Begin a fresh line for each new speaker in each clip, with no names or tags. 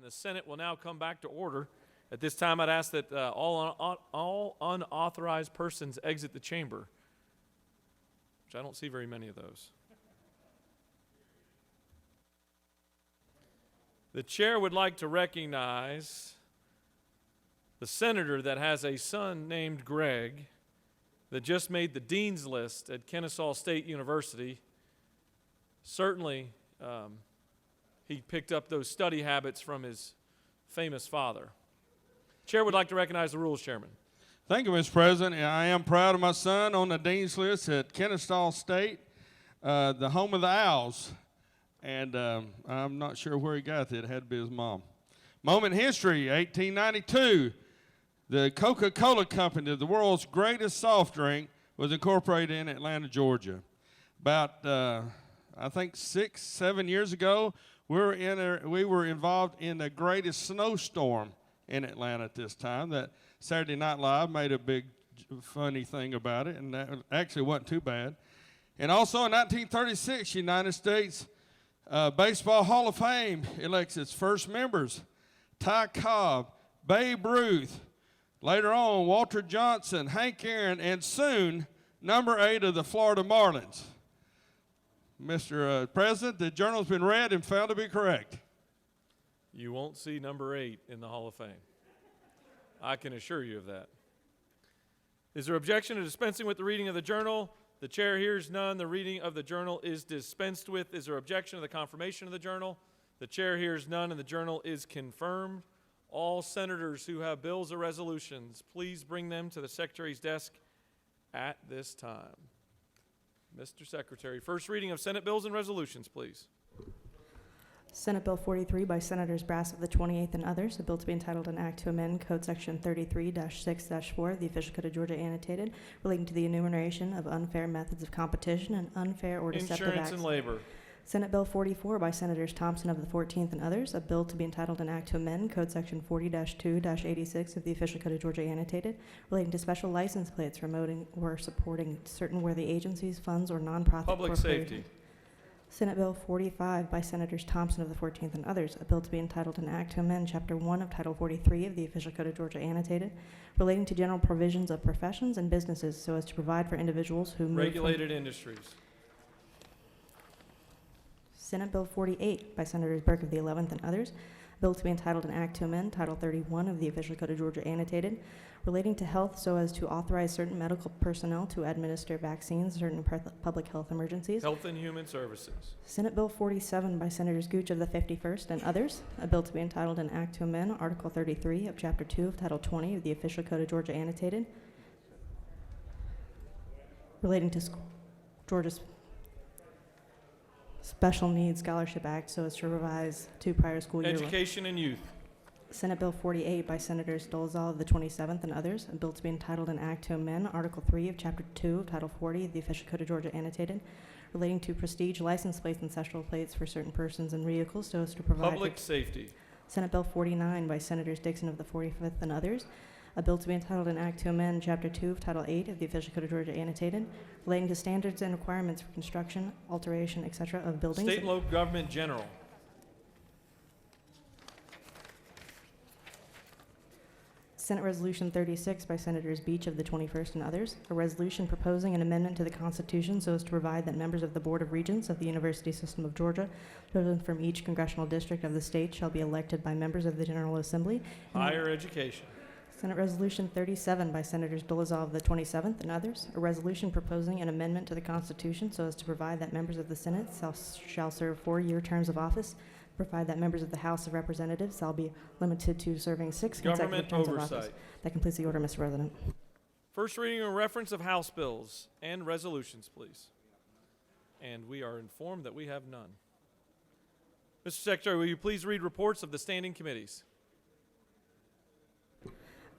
The Senate will now come back to order. At this time, I'd ask that all unauthorized persons exit the chamber, which I don't see very many of those. The chair would like to recognize the senator that has a son named Greg that just made the dean's list at Kennesaw State University. Certainly, he picked up those study habits from his famous father. Chair would like to recognize the Rules Chairman.
Thank you, Mr. President. I am proud of my son on the dean's list at Kennesaw State, the home of the Owls. And I'm not sure where he got that. It had to be his mom. Moment in history, 1892. The Coca-Cola Company, the world's greatest soft drink, was incorporated in Atlanta, Georgia. About, I think, 6-7 years ago, we were involved in the greatest snowstorm in Atlanta at this time. That Saturday Night Live made a big funny thing about it, and that actually wasn't too bad. And also in 1936, United States Baseball Hall of Fame elects its first members: Ty Cobb, Babe Ruth, later on Walter Johnson, Hank Aaron, and soon number 8 of the Florida Marlins. Mr. President, the journal's been read and found to be correct.
You won't see number 8 in the Hall of Fame. I can assure you of that. Is there objection to dispensing with the reading of the journal? The chair hears none. The reading of the journal is dispensed with. Is there objection to the confirmation of the journal? The chair hears none, and the journal is confirmed. All senators who have bills or resolutions, please bring them to the Secretary's desk at this time. Mr. Secretary, first reading of Senate bills and resolutions, please.
Senate Bill 43 by Senators Brass of the 28th and others, a bill to be entitled an act to amend Code Section 33-6-4 of the Official Code of Georgia annotated, relating to the enumeration of unfair methods of competition and unfair or deceptive acts.
Insurance and labor.
Senate Bill 44 by Senators Thompson of the 14th and others, a bill to be entitled an act to amend Code Section 40-2-86 of the Official Code of Georgia annotated, relating to special license plates promoting or supporting certain worthy agencies, funds, or nonprofit
Public safety.
Senate Bill 45 by Senators Thompson of the 14th and others, a bill to be entitled an act to amend Chapter 1 of Title 43 of the Official Code of Georgia annotated, relating to general provisions of professions and businesses so as to provide for individuals who
regulated industries.
Senate Bill 48 by Senators Burke of the 11th and others, a bill to be entitled an act to amend Title 31 of the Official Code of Georgia annotated, relating to health so as to authorize certain medical personnel to administer vaccines, certain public health emergencies.
Health and Human Services.
Senate Bill 47 by Senators Gooch of the 51st and others, a bill to be entitled an act to amend Article 33 of Chapter 2 of Title 20 of the Official Code of Georgia annotated, relating to Georgia's Special Needs Scholarship Act so as to revise 2 prior school years.
Education and youth.
Senate Bill 48 by Senators Dolezal of the 27th and others, a bill to be entitled an act to amend Article 3 of Chapter 2 of Title 40 of the Official Code of Georgia annotated, relating to prestige license plates and ancestral plates for certain persons and vehicles so as to provide
public safety.
Senate Bill 49 by Senators Dixon of the 45th and others, a bill to be entitled an act to amend Chapter 2 of Title 8 of the Official Code of Georgia annotated, relating to standards and requirements for construction, alteration, etc. of buildings.
State and local government general.
Senate Resolution 36 by Senators Beach of the 21st and others, a resolution proposing an amendment to the Constitution so as to provide that members of the Board of Regents of the University System of Georgia, chosen from each congressional district of the state, shall be elected by members of the General Assembly.
Higher education.
Senate Resolution 37 by Senators Dolezal of the 27th and others, a resolution proposing an amendment to the Constitution so as to provide that members of the Senate shall serve 4-year terms of office, provide that members of the House of Representatives shall be limited to serving 6 consecutive terms of office. That completes the order, Mr. President.
First reading and reference of House bills and resolutions, please. And we are informed that we have none. Mr. Secretary, will you please read reports of the standing committees?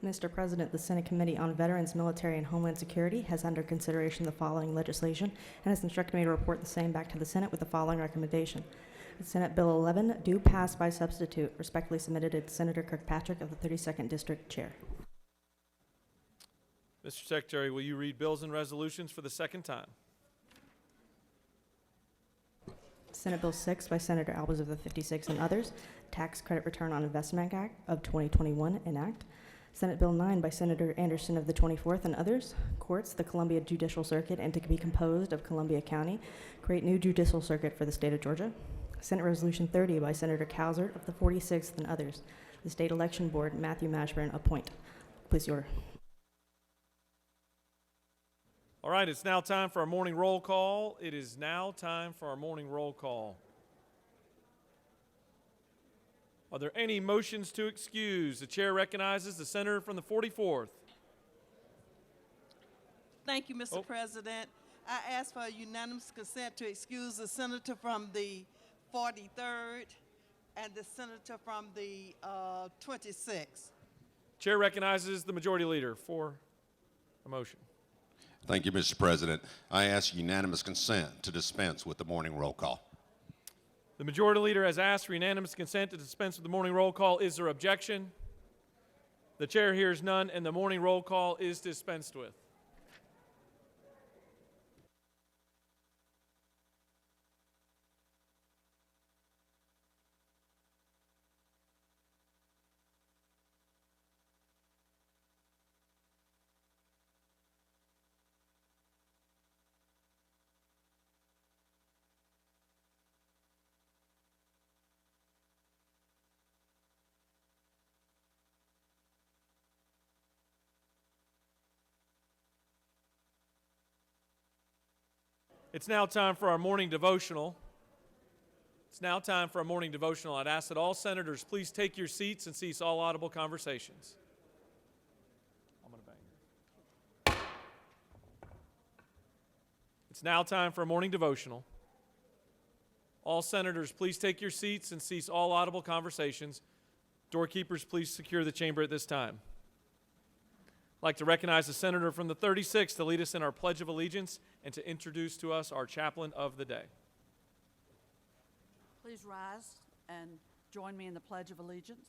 Mr. President, the Senate Committee on Veterans, Military, and Homeland Security has under consideration the following legislation and has instructed me to report the same back to the Senate with the following recommendation. Senate Bill 11, do pass by substitute, respectfully submitted to Senator Kirkpatrick of the 32nd District Chair.
Mr. Secretary, will you read bills and resolutions for the second time?
Senate Bill 6 by Senator Albers of the 56th and others, Tax Credit Return on Investment Act of 2021 enact. Senate Bill 9 by Senator Anderson of the 24th and others, courts, the Columbia Judicial Circuit, and to be composed of Columbia County, create new judicial circuit for the state of Georgia. Senate Resolution 30 by Senator Cowsert of the 46th and others, the State Election Board, Matthew Mashburn, appoint. Please, your.
All right, it's now time for our morning roll call. It is now time for our morning roll call. Are there any motions to excuse? The chair recognizes the senator from the 44th.
Thank you, Mr. President. I ask for unanimous consent to excuse the senator from the 43rd and the senator from the 26th.
Chair recognizes the majority leader for a motion.
Thank you, Mr. President. I ask unanimous consent to dispense with the morning roll call.
The majority leader has asked for unanimous consent to dispense with the morning roll call. Is there objection? The chair hears none, and the morning roll call is dispensed with. It's now time for our morning devotional. I'd ask that all senators please take your seats and cease all audible conversations. I'm going to bang. It's now time for a morning devotional. All senators, please take your seats and cease all audible conversations. Doorkeepers, please secure the chamber at this time. I'd like to recognize the senator from the 36th to lead us in our Pledge of Allegiance and to introduce to us our chaplain of the day.
Please rise and join me in the Pledge of Allegiance.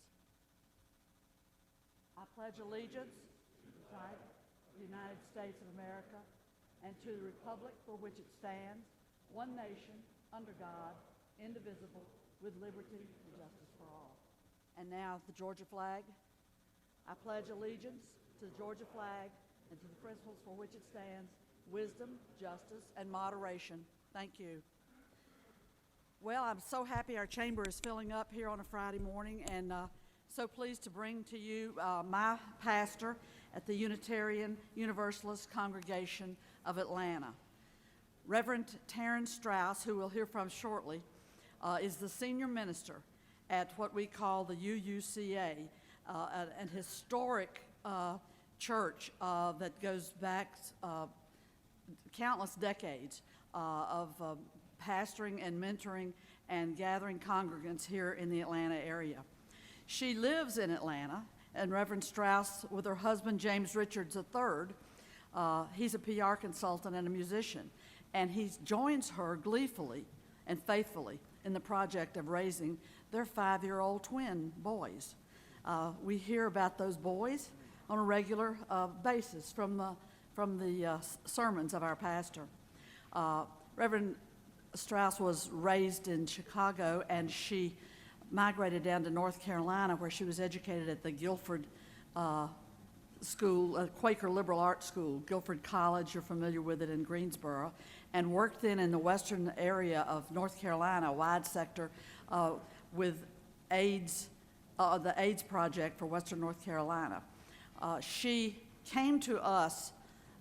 I pledge allegiance to the United States of America and to the republic for which it stands, one nation, under God, indivisible, with liberty and justice for all. And now the Georgia flag. I pledge allegiance to the Georgia flag and to the principles for which it stands, wisdom, justice, and moderation. Thank you. Well, I'm so happy our chamber is filling up here on a Friday morning, and so pleased to bring to you my pastor at the Unitarian Universalist Congregation of Atlanta. Reverend Taryn Strauss, who we'll hear from shortly, is the senior minister at what we call the UUCA, an historic church that goes back countless decades of pastoring and mentoring and gathering congregants here in the Atlanta area. She lives in Atlanta, and Reverend Strauss, with her husband James Richards III, he's a PR consultant and a musician, and he joins her gleefully and faithfully in the project of raising their 5-year-old twin boys. We hear about those boys on a regular basis from the sermons of our pastor. Reverend Strauss was raised in Chicago, and she migrated down to North Carolina, where she was educated at the Guilford School, Quaker Liberal Arts School, Guilford College, you're familiar with it, in Greensboro, and worked then in the western area of North Carolina, a wide sector, with AIDS, the AIDS Project for Western North Carolina. She came to us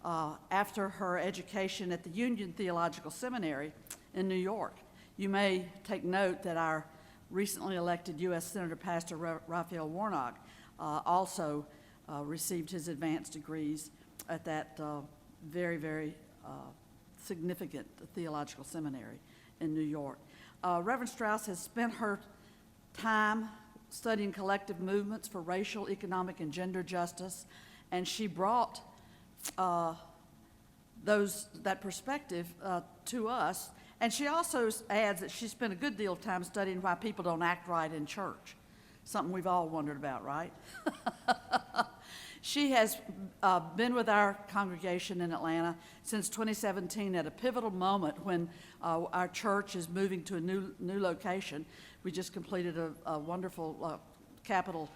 after her education at the Union Theological Seminary in New York. You may take note that our recently elected U.S. Senator Pastor Raphael Warnock also received his advanced degrees at that very, very significant theological seminary in New York. Reverend Strauss has spent her time studying collective movements for racial, economic, and gender justice, and she brought that perspective to us. And she also adds that she spent a good deal of time studying why people don't act right in church, something we've all wondered about, right? She has been with our congregation in Atlanta since 2017 at a pivotal moment when our church is moving to a new location. We just completed a wonderful capital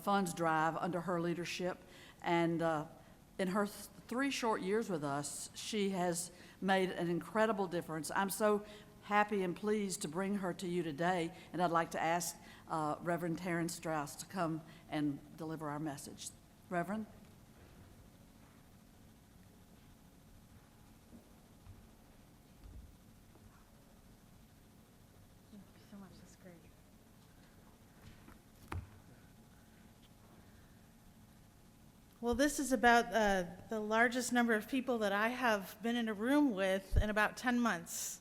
funds drive under her leadership, and in her 3 short years with us, she has made an incredible difference. I'm so happy and pleased to bring her to you today, and I'd like to ask Reverend Taryn Strauss to come and deliver our message. Reverend?
Thank you so much. That's great. Well, this is about the largest number of people that I have been in a room with in about 10 months.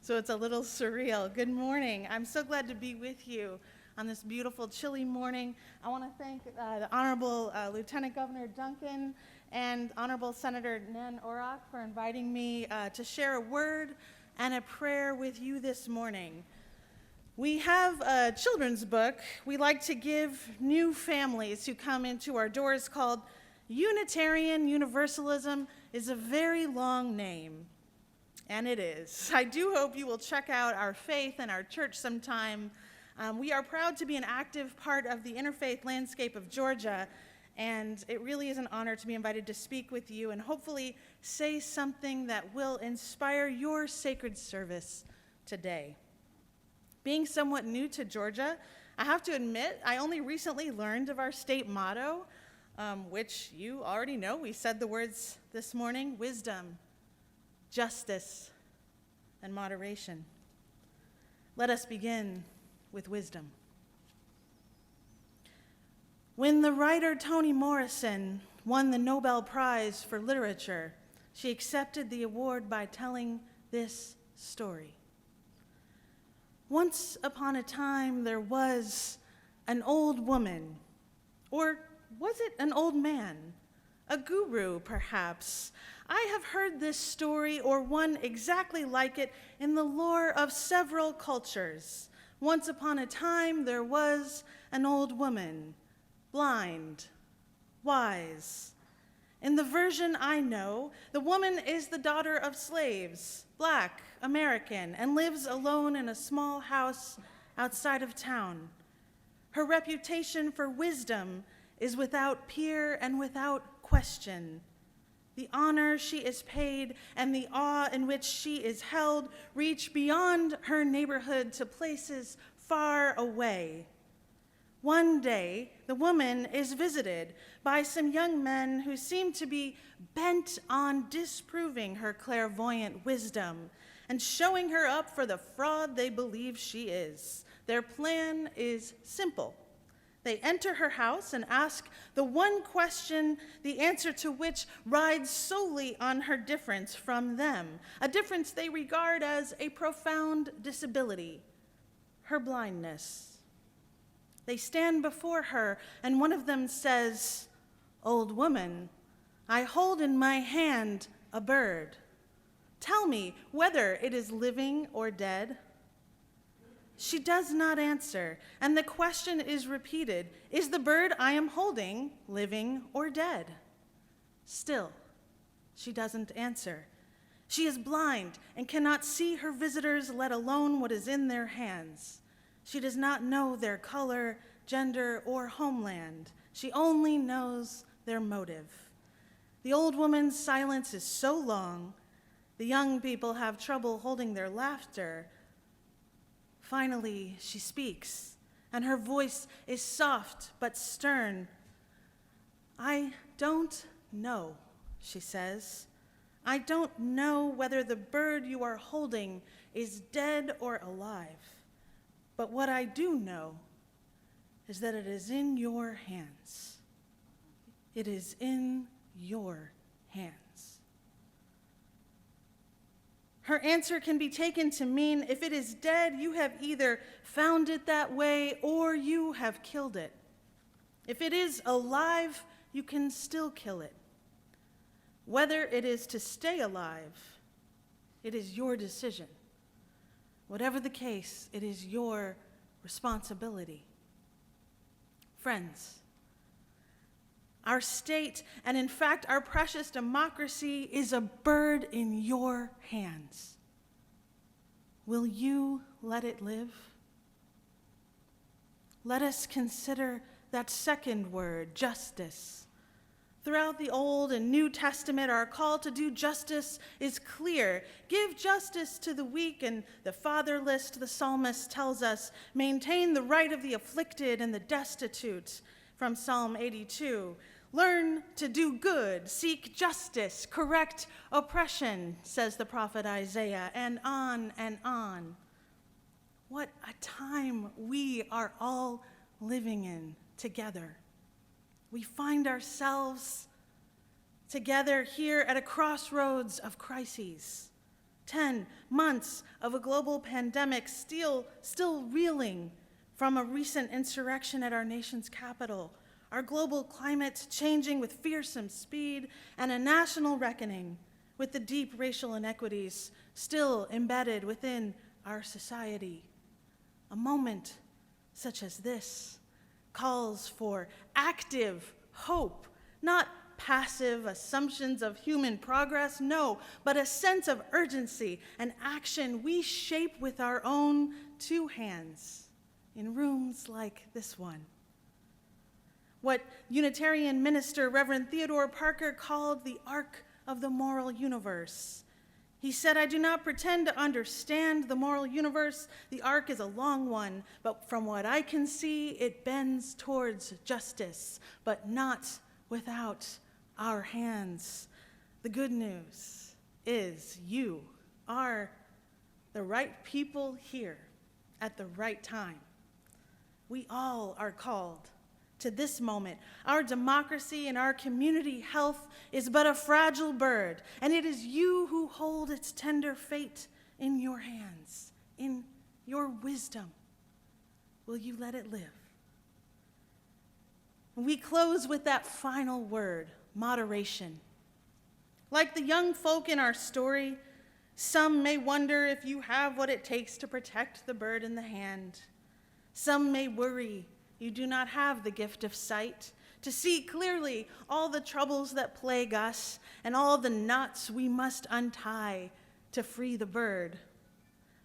So it's a little surreal. Good morning. I'm so glad to be with you on this beautiful, chilly morning. I want to thank the Honorable Lieutenant Governor Duncan and Honorable Senator Nan Orrock for inviting me to share a word and a prayer with you this morning. We have a children's book we like to give new families who come into our doors called Unitarian Universalism is a very long name, and it is. I do hope you will check out our faith and our church sometime. We are proud to be an active part of the interfaith landscape of Georgia, and it really is an honor to be invited to speak with you and hopefully say something that will inspire your sacred service today. Being somewhat new to Georgia, I have to admit, I only recently learned of our state motto, which you already know. We said the words this morning: wisdom, justice, and moderation. Let us begin with wisdom. When the writer Toni Morrison won the Nobel Prize for Literature, she accepted the award by telling this story. Once upon a time, there was an old woman, or was it an old man? A guru, perhaps. I have heard this story, or one exactly like it, in the lore of several cultures. Once upon a time, there was an old woman, blind, wise. In the version I know, the woman is the daughter of slaves, Black, American, and lives alone in a small house outside of town. Her reputation for wisdom is without peer and without question. The honor she is paid and the awe in which she is held reach beyond her neighborhood to places far away. One day, the woman is visited by some young men who seem to be bent on disproving her clairvoyant wisdom and showing her up for the fraud they believe she is. Their plan is simple. They enter her house and ask the one question, the answer to which rides solely on her difference from them, a difference they regard as a profound disability, her blindness. They stand before her, and one of them says, "Old woman, I hold in my hand a bird. Tell me whether it is living or dead." She does not answer, and the question is repeated, "Is the bird I am holding living or dead?" Still, she doesn't answer. She is blind and cannot see her visitors, let alone what is in their hands. She does not know their color, gender, or homeland. She only knows their motive. The old woman's silence is so long, the young people have trouble holding their laughter. Finally, she speaks, and her voice is soft but stern. "I don't know," she says. "I don't know whether the bird you are holding is dead or alive. But what I do know is that it is in your hands. It is in your hands." Her answer can be taken to mean, if it is dead, you have either found it that way or you have killed it. If it is alive, you can still kill it. Whether it is to stay alive, it is your decision. Whatever the case, it is your responsibility. Friends, our state, and in fact, our precious democracy is a bird in your hands. Will you let it live? Let us consider that second word, justice. Throughout the Old and New Testament, our call to do justice is clear. Give justice to the weak and the fatherless, the psalmist tells us. Maintain the right of the afflicted and the destitute, from Psalm 82. Learn to do good, seek justice, correct oppression, says the prophet Isaiah, and on and on. What a time we are all living in together. We find ourselves together here at a crossroads of crises. 10 months of a global pandemic, still reeling from a recent insurrection at our nation's capital. Our global climate changing with fearsome speed, and a national reckoning with the deep racial inequities still embedded within our society. A moment such as this calls for active hope, not passive assumptions of human progress, no, but a sense of urgency and action we shape with our own two hands in rooms like this one. What Unitarian minister Reverend Theodore Parker called the arc of the moral universe. He said, I do not pretend to understand the moral universe. The arc is a long one, but from what I can see, it bends towards justice, but not without our hands. The good news is you are the right people here at the right time. We all are called to this moment. Our democracy and our community health is but a fragile bird, and it is you who hold its tender fate in your hands, in your wisdom. Will you let it live? We close with that final word, moderation. Like the young folk in our story, some may wonder if you have what it takes to protect the bird in the hand. Some may worry you do not have the gift of sight to see clearly all the troubles that plague us and all the knots we must untie to free the bird.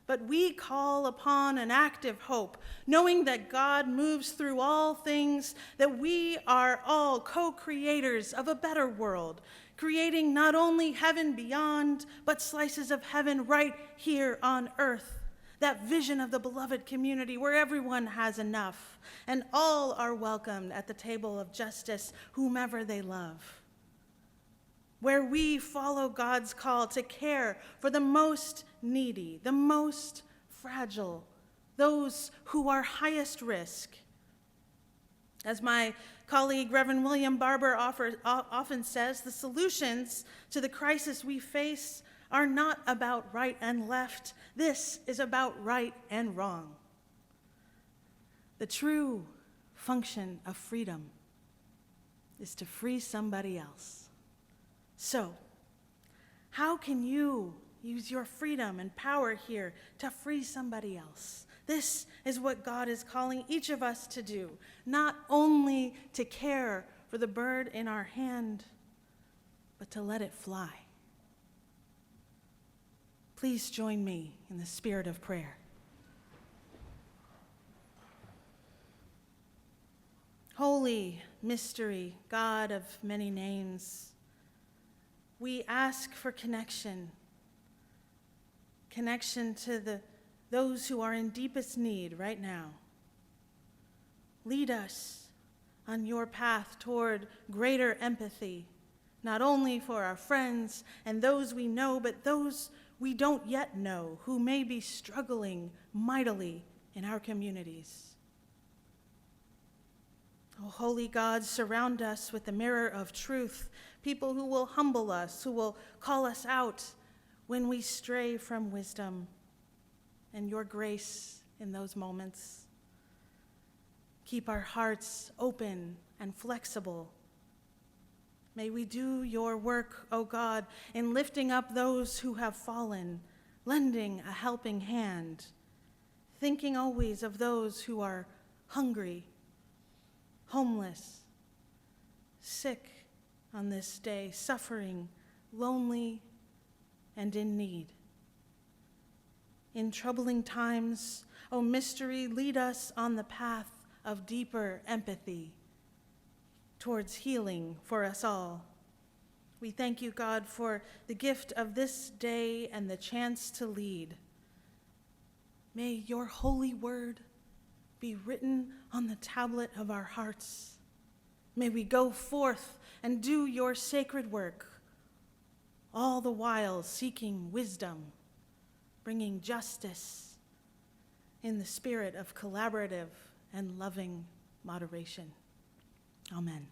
But we call upon an active hope, knowing that God moves through all things, that we are all co-creators of a better world, creating not only heaven beyond, but slices of heaven right here on earth. That vision of the beloved community where everyone has enough and all are welcomed at the table of justice, whomever they love. Where we follow God's call to care for the most needy, the most fragile, those who are highest risk. As my colleague, Reverend William Barber, often says, the solutions to the crisis we face are not about right and left. This is about right and wrong. The true function of freedom is to free somebody else. So, how can you use your freedom and power here to free somebody else? This is what God is calling each of us to do, not only to care for the bird in our hand, but to let it fly. Please join me in the spirit of prayer. Holy mystery, God of many names, we ask for connection to those who are in deepest need right now. Lead us on your path toward greater empathy, not only for our friends and those we know, but those we don't yet know who may be struggling mightily in our communities. Oh, holy God, surround us with the mirror of truth, people who will humble us, who will call us out when we stray from wisdom, and your grace in those moments. Keep our hearts open and flexible. May we do your work, O God, in lifting up those who have fallen, lending a helping hand, thinking always of those who are hungry, homeless, sick on this day, suffering, lonely, and in need. In troubling times, O mystery, lead us on the path of deeper empathy towards healing for us all. We thank you, God, for the gift of this day and the chance to lead. May your holy word be written on the tablet of our hearts. May we go forth and do your sacred work, all the while seeking wisdom, bringing justice in the spirit of collaborative and loving moderation. Amen.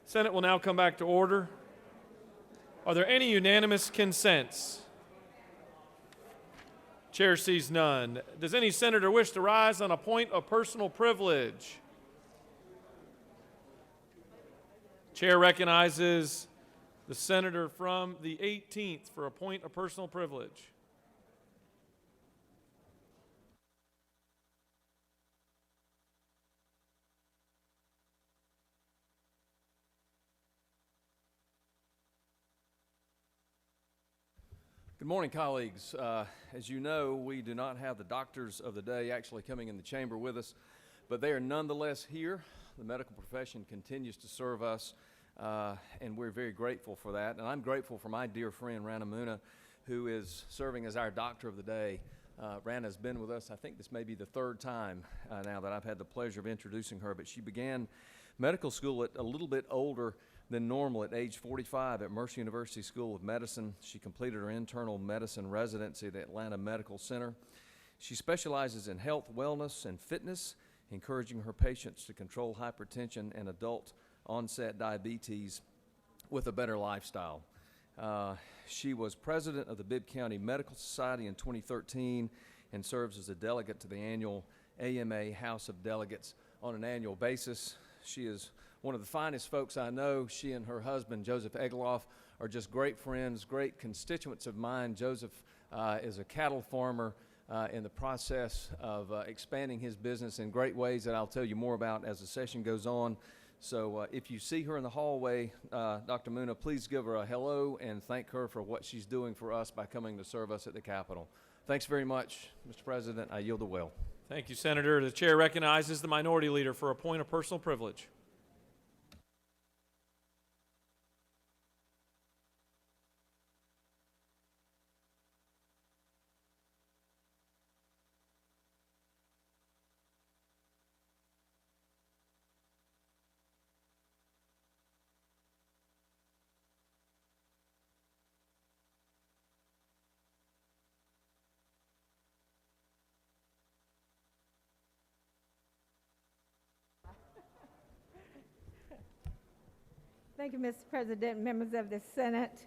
Senate will now come back to order. Are there any unanimous consents? Chair sees none. Does any senator wish to rise on a point of personal privilege? Chair recognizes the senator from the 18th for a point of personal privilege.
Good morning, colleagues. As you know, we do not have the doctors of the day actually coming in the chamber with us, but they are nonetheless here. The medical profession continues to serve us, and we're very grateful for that. And I'm grateful for my dear friend, Rana Muna, who is serving as our doctor of the day. Rana has been with us, I think this may be the third time now that I've had the pleasure of introducing her, but she began medical school at a little bit older than normal at age 45 at Mercer University School of Medicine. She completed her internal medicine residency at the Atlanta Medical Center. She specializes in health, wellness, and fitness, encouraging her patients to control hypertension and adult onset diabetes with a better lifestyle. She was president of the Bibb County Medical Society in 2013 and serves as a delegate to the annual AMA House of Delegates on an annual basis. She is one of the finest folks I know. She and her husband, Joseph Egloff, are just great friends, great constituents of mine. Joseph is a cattle farmer in the process of expanding his business in great ways that I'll tell you more about as the session goes on. So if you see her in the hallway, Dr. Muna, please give her a hello and thank her for what she's doing for us by coming to serve us at the Capitol. Thanks very much, Mr. President. I yield the will.
Thank you, Senator. The chair recognizes the minority leader for a point of personal privilege.
Thank you, Mr. President, members of the Senate,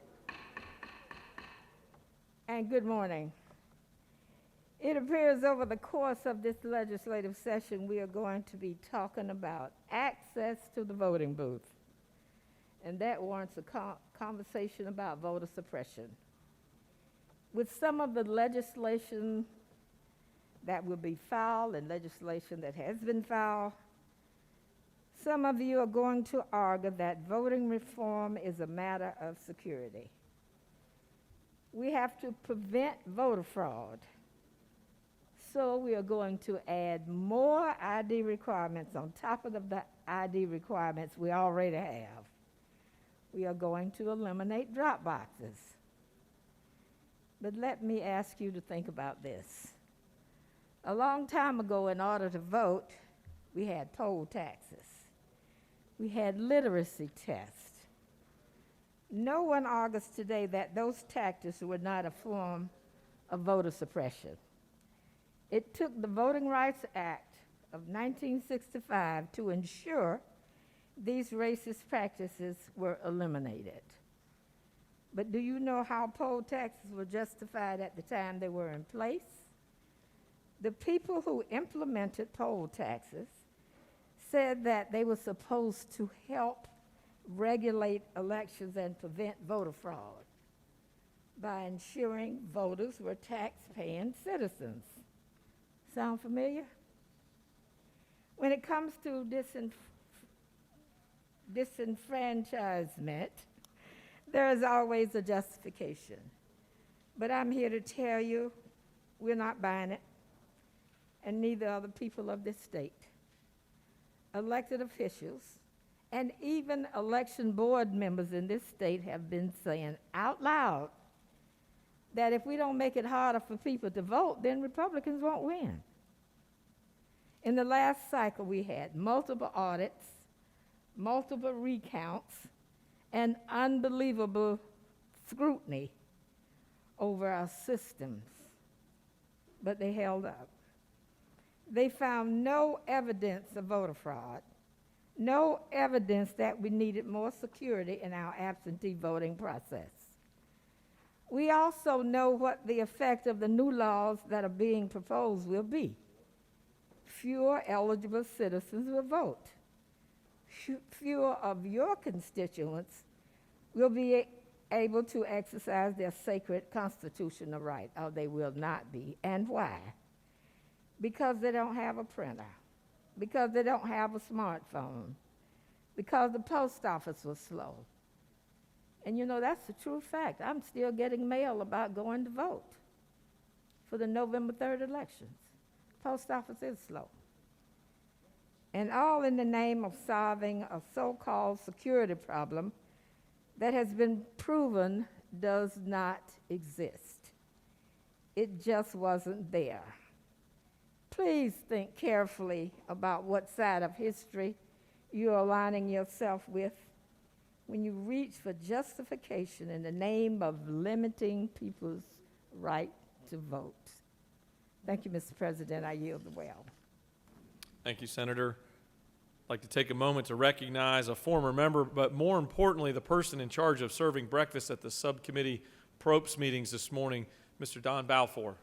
and good morning. It appears over the course of this legislative session, we are going to be talking about access to the voting booth, and that warrants a conversation about voter suppression. With some of the legislation that will be filed and legislation that has been filed, some of you are going to argue that voting reform is a matter of security. We have to prevent voter fraud. So we are going to add more ID requirements on top of the ID requirements we already have. We are going to eliminate drop boxes. But let me ask you to think about this. A long time ago, in order to vote, we had poll taxes. We had literacy tests. No one argues today that those tactics were not a form of voter suppression. It took the Voting Rights Act of 1965 to ensure these racist practices were eliminated. But do you know how poll taxes were justified at the time they were in place? The people who implemented poll taxes said that they were supposed to help regulate elections and prevent voter fraud by ensuring voters were tax-paying citizens. Sound familiar? When it comes to disenfranchisement, there is always a justification. But I'm here to tell you, we're not buying it, and neither are the people of this state. Elected officials and even election board members in this state have been saying out loud that if we don't make it harder for people to vote, then Republicans won't win. In the last cycle, we had multiple audits, multiple recounts, and unbelievable scrutiny over our systems, but they held up. They found no evidence of voter fraud, no evidence that we needed more security in our absentee voting process. We also know what the effect of the new laws that are being proposed will be. Fewer eligible citizens will vote. Fewer of your constituents will be able to exercise their sacred constitutional right, or they will not be. And why? Because they don't have a printer, because they don't have a smartphone, because the post office was slow. And you know, that's the true fact. I'm still getting mail about going to vote for the November 3rd elections. Post office is slow. And all in the name of solving a so-called security problem that has been proven does not exist. It just wasn't there. Please think carefully about what side of history you're aligning yourself with when you reach for justification in the name of limiting people's right to vote. Thank you, Mr. President. I yield the well.
Thank you, Senator. I'd like to take a moment to recognize a former member, but more importantly, the person in charge of serving breakfast at the subcommittee PROPS meetings this morning, Mr. Don Balfour.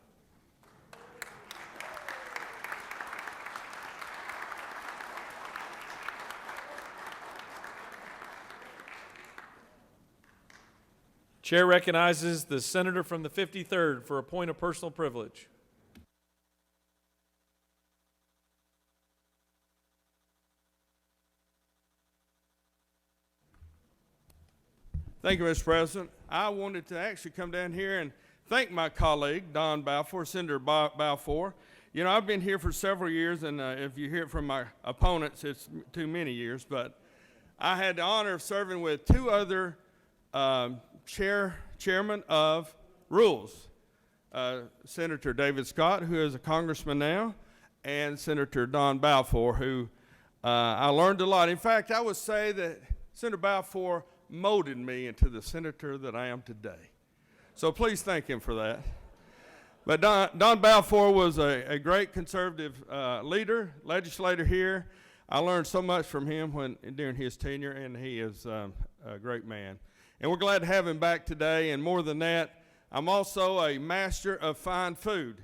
Chair recognizes the senator from the 53rd for a point of personal privilege.
Thank you, Mr. President. I wanted to actually come down here and thank my colleague, Don Balfour, Senator Balfour. You know, I've been here for several years, and if you hear it from my opponents, it's too many years, but I had the honor of serving with two other chairman of Rules, Senator David Scott, who is a congressman now, and Senator Don Balfour, who I learned a lot. In fact, I would say that Senator Balfour molded me into the senator that I am today. So please thank him for that. But Don Balfour was a great conservative legislator here. I learned so much from him during his tenure, and he is a great man. And we're glad to have him back today, and more than that, I'm also a master of fine food.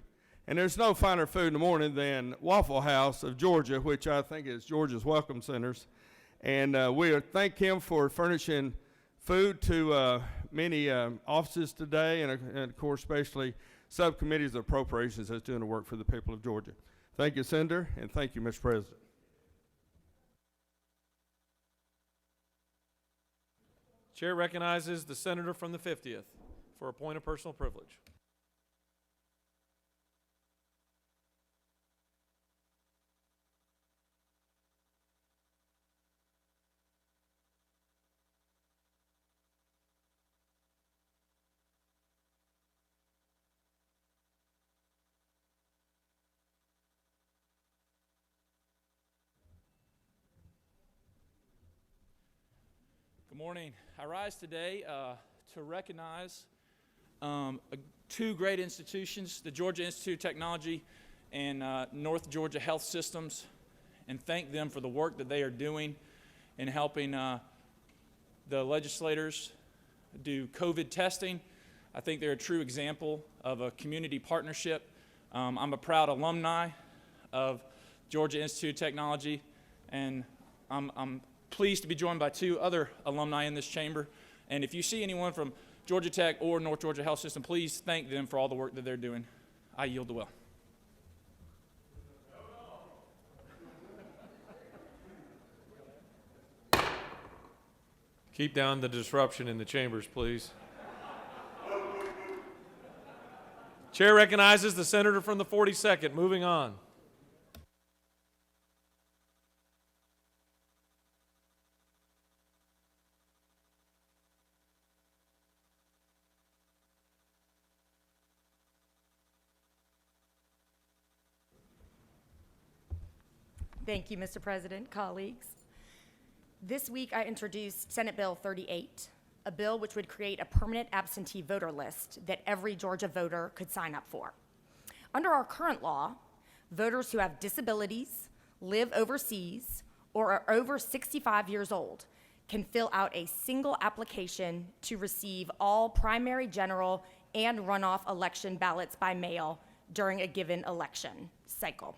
And there's no finer food in the morning than Waffle House of Georgia, which I think is Georgia's Welcome Centers. And we thank him for furnishing food to many offices today, and of course, especially subcommittees of appropriations that's doing the work for the people of Georgia. Thank you, Senator, and thank you, Mr. President.
Chair recognizes the senator from the 50th for a point of personal privilege.
Good morning. I rise today to recognize two great institutions, the Georgia Institute of Technology and North Georgia Health Systems, and thank them for the work that they are doing in helping the legislators do COVID testing. I think they're a true example of a community partnership. I'm a proud alumni of Georgia Institute of Technology, and I'm pleased to be joined by two other alumni in this chamber. And if you see anyone from Georgia Tech or North Georgia Health System, please thank them for all the work that they're doing. I yield the well.
Keep down the disruption in the chambers, please. Chair recognizes the senator from the 42nd. Moving on.
Thank you, Mr. President, colleagues. This week I introduced Senate Bill 38, a bill which would create a permanent absentee voter list that every Georgia voter could sign up for. Under our current law, voters who have disabilities, live overseas, or are over 65 years old can fill out a single application to receive all primary, general, and runoff election ballots by mail during a given election cycle.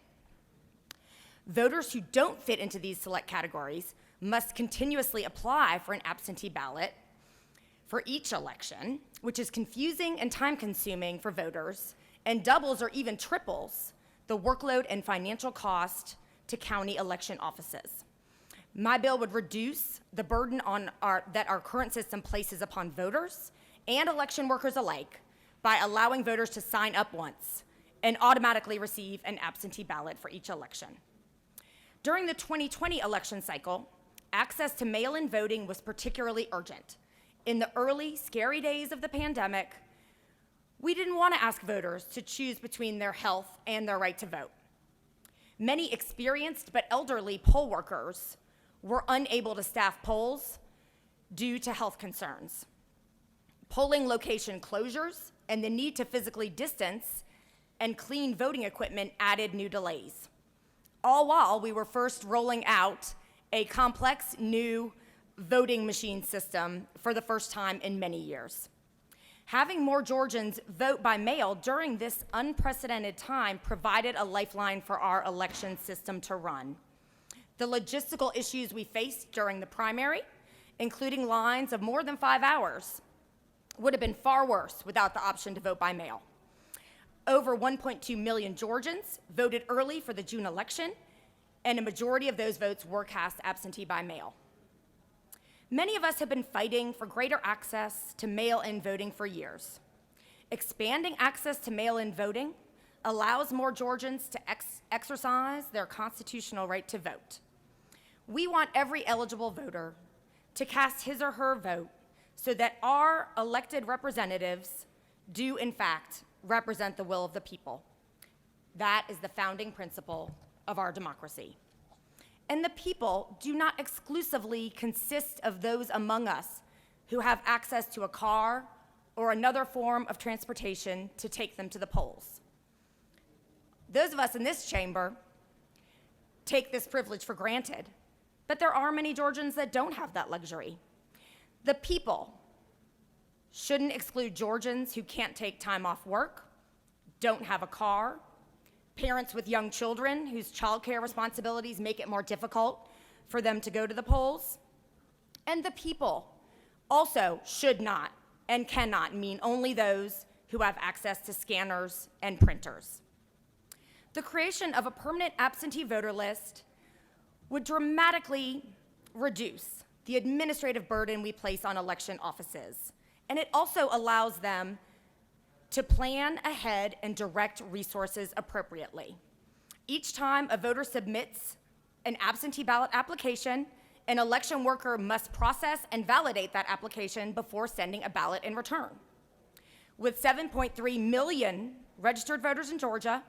Voters who don't fit into these select categories must continuously apply for an absentee ballot for each election, which is confusing and time-consuming for voters and doubles or even triples the workload and financial cost to county election offices. My bill would reduce the burden that our current system places upon voters and election workers alike by allowing voters to sign up once and automatically receive an absentee ballot for each election. During the 2020 election cycle, access to mail-in voting was particularly urgent. In the early, scary days of the pandemic, we didn't want to ask voters to choose between their health and their right to vote. Many experienced but elderly poll workers were unable to staff polls due to health concerns. Polling location closures and the need to physically distance and clean voting equipment added new delays, all while we were first rolling out a complex new voting machine system for the first time in many years. Having more Georgians vote by mail during this unprecedented time provided a lifeline for our election system to run. The logistical issues we faced during the primary, including lines of more than 5 hours, would have been far worse without the option to vote by mail. Over 1.2 million Georgians voted early for the June election, and a majority of those votes were cast absentee by mail. Many of us have been fighting for greater access to mail-in voting for years. Expanding access to mail-in voting allows more Georgians to exercise their constitutional right to vote. We want every eligible voter to cast his or her vote so that our elected representatives do, in fact, represent the will of the people. That is the founding principle of our democracy. And the people do not exclusively consist of those among us who have access to a car or another form of transportation to take them to the polls. Those of us in this chamber take this privilege for granted, but there are many Georgians that don't have that luxury. The people shouldn't exclude Georgians who can't take time off work, don't have a car, parents with young children whose childcare responsibilities make it more difficult for them to go to the polls. And the people also should not and cannot mean only those who have access to scanners and printers. The creation of a permanent absentee voter list would dramatically reduce the administrative burden we place on election offices, and it also allows them to plan ahead and direct resources appropriately. Each time a voter submits an absentee ballot application, an election worker must process and validate that application before sending a ballot in return. With 7.3 million registered voters in Georgia,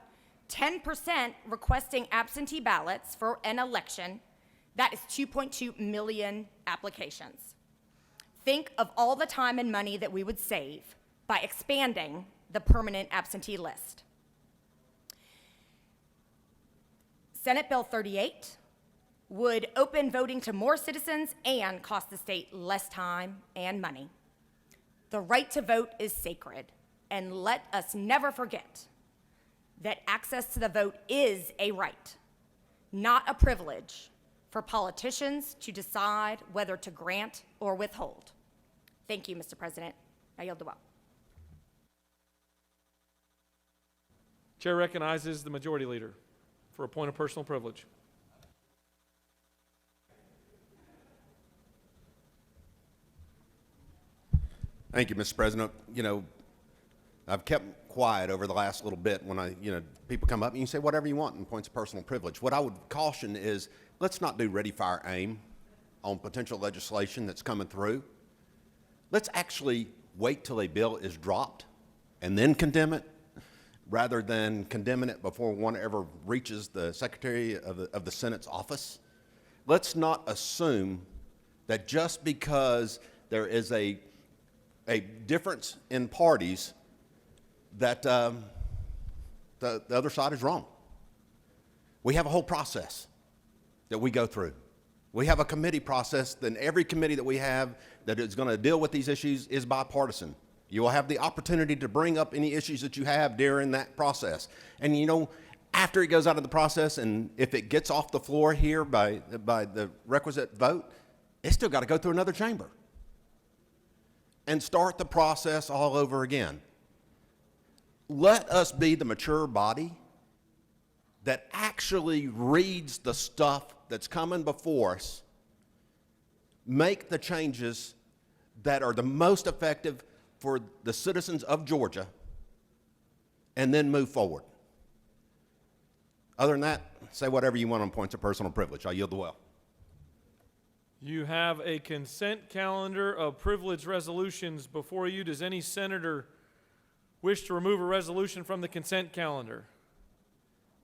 10% requesting absentee ballots for an election, that is 2.2 million applications. Think of all the time and money that we would save by expanding the permanent absentee list. Senate Bill 38 would open voting to more citizens and cost the state less time and money. The right to vote is sacred, and let us never forget that access to the vote is a right, not a privilege for politicians to decide whether to grant or withhold. Thank you, Mr. President. I yield the well.
Chair recognizes the Majority Leader for a point of personal privilege.
Thank you, Mr. President. You know, I've kept quiet over the last little bit when people come up and you say whatever you want in points of personal privilege. What I would caution is let's not do ready, fire, aim on potential legislation that's coming through. Let's actually wait till a bill is dropped and then condemn it, rather than condemning it before one ever reaches the Secretary of the Senate's office. Let's not assume that just because there is a difference in parties that the other side is wrong. We have a whole process that we go through. We have a committee process, then every committee that we have that is going to deal with these issues is bipartisan. You will have the opportunity to bring up any issues that you have during that process. And you know, after it goes out of the process, and if it gets off the floor here by the requisite vote, it's still got to go through another chamber and start the process all over again. Let us be the mature body that actually reads the stuff that's coming before us, make the changes that are the most effective for the citizens of Georgia, and then move forward. Other than that, say whatever you want on points of personal privilege. I yield the well.
You have a consent calendar of privilege resolutions before you. Does any senator wish to remove a resolution from the consent calendar?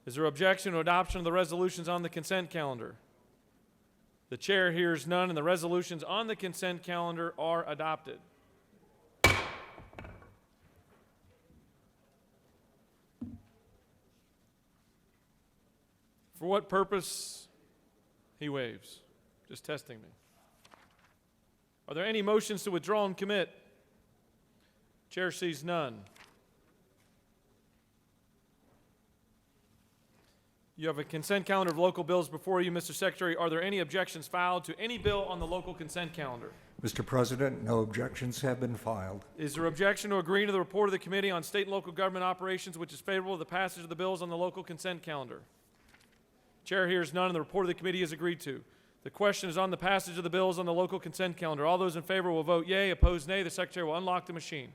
Is there objection to adoption of the resolutions on the consent calendar? The chair hears none, and the resolutions on the consent calendar are adopted. For what purpose? He waves. Just testing me. Are there any motions to withdraw and commit? Chair sees none. You have a consent calendar of local bills before you, Mr. Secretary. Are there any objections filed to any bill on the local consent calendar?
Mr. President, no objections have been filed.
Is there objection to agreeing to the report of the Committee on State and Local Government Operations, which is favorable to the passage of the bills on the local consent calendar? Chair hears none, and the report of the committee is agreed to. The question is on the passage of the bills on the local consent calendar. All those in favor will vote yea. Opposed, nay. The Secretary will unlock the machine.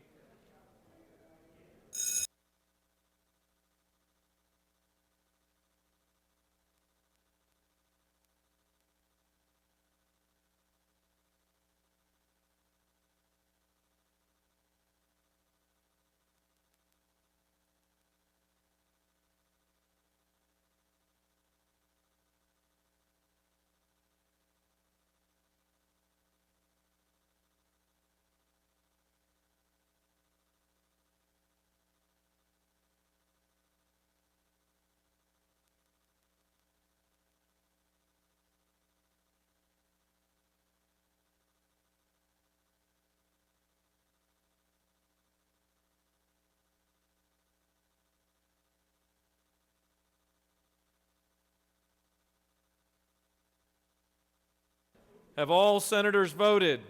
Have all senators voted?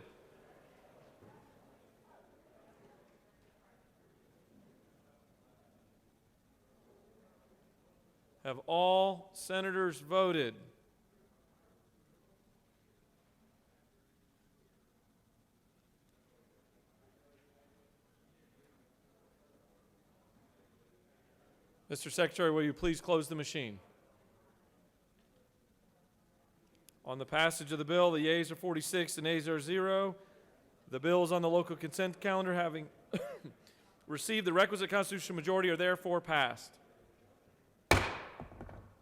Have all senators voted? Mr. Secretary, will you please close the machine? On the passage of the bill, the yeas are 46, the nays are 0. The bills on the local consent calendar, having received the requisite constitutional majority, are therefore passed. For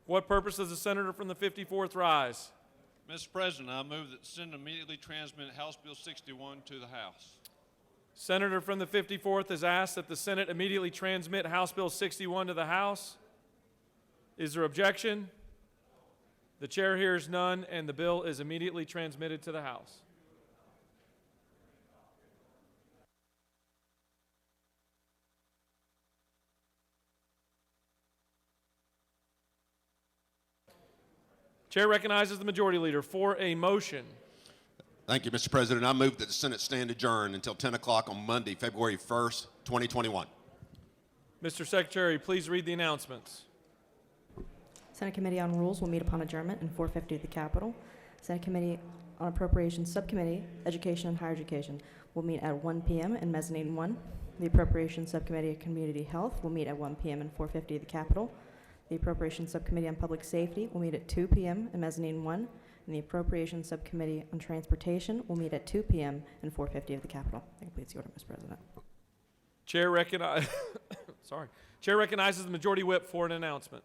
what purpose does the senator from the 54th rise?
Mr. President, I move that the Senate immediately transmit House Bill 61 to the House.
Senator from the 54th has asked that the Senate immediately transmit House Bill 61 to the House. Is there objection? The chair hears none, and the bill is immediately transmitted to the House. Chair recognizes the majority leader for a motion.
Thank you, Mr. President. I move that the Senate stand adjourned until 10 o'clock on Monday, February 1st, 2021.
Mr. Secretary, please read the announcements.
Senate Committee on Rules will meet upon adjournment in 450 at the Capitol. Senate Committee on Appropriations Subcommittee, Education and Higher Education, will meet at 1 p.m. in Mezzanine 1. The Appropriations Subcommittee of Community Health will meet at 1 p.m. in 450 at the Capitol. The Appropriations Subcommittee on Public Safety will meet at 2 p.m. in Mezzanine 1. And the Appropriations Subcommittee on Transportation will meet at 2 p.m. in 450 of the Capitol. That completes the order, Mr. President.
Chair recognizes the Majority Whip for an announcement.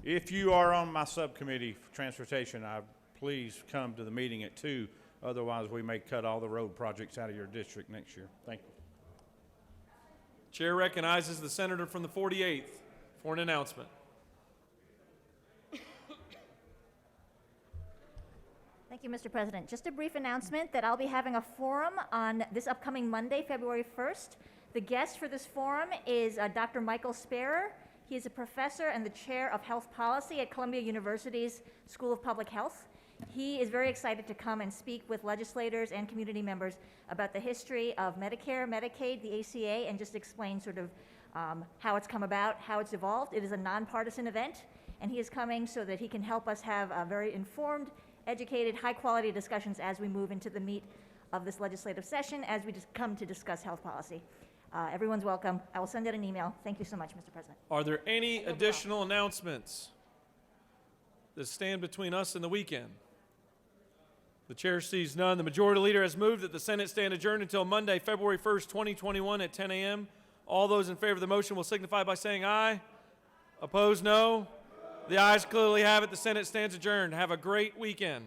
If you are on my subcommittee for transportation, please come to the meeting at 2. Otherwise, we may cut all the road projects out of your district next year. Thank you.
Chair recognizes the senator from the 48th for an announcement.
Thank you, Mr. President. Just a brief announcement that I'll be having a forum on this upcoming Monday, February 1st. The guest for this forum is Dr. Michael Sparer. He is a professor and the chair of health policy at Columbia University's School of Public Health. He is very excited to come and speak with legislators and community members about the history of Medicare, Medicaid, the ACA, and just explain sort of how it's come about, how it's evolved. It is a nonpartisan event, and he is coming so that he can help us have a very informed, educated, high-quality discussions as we move into the meat of this legislative session, as we just come to discuss health policy. Everyone's welcome. I will send out an email. Thank you so much, Mr. President.
Are there any additional announcements that stand between us and the weekend? The chair sees none. The majority leader has moved that the Senate stand adjourned until Monday, February 1st, 2021 at 10 a.m. All those in favor of the motion will signify by saying aye. Opposed, no. The ayes clearly have it. The Senate stands adjourned. Have a great weekend.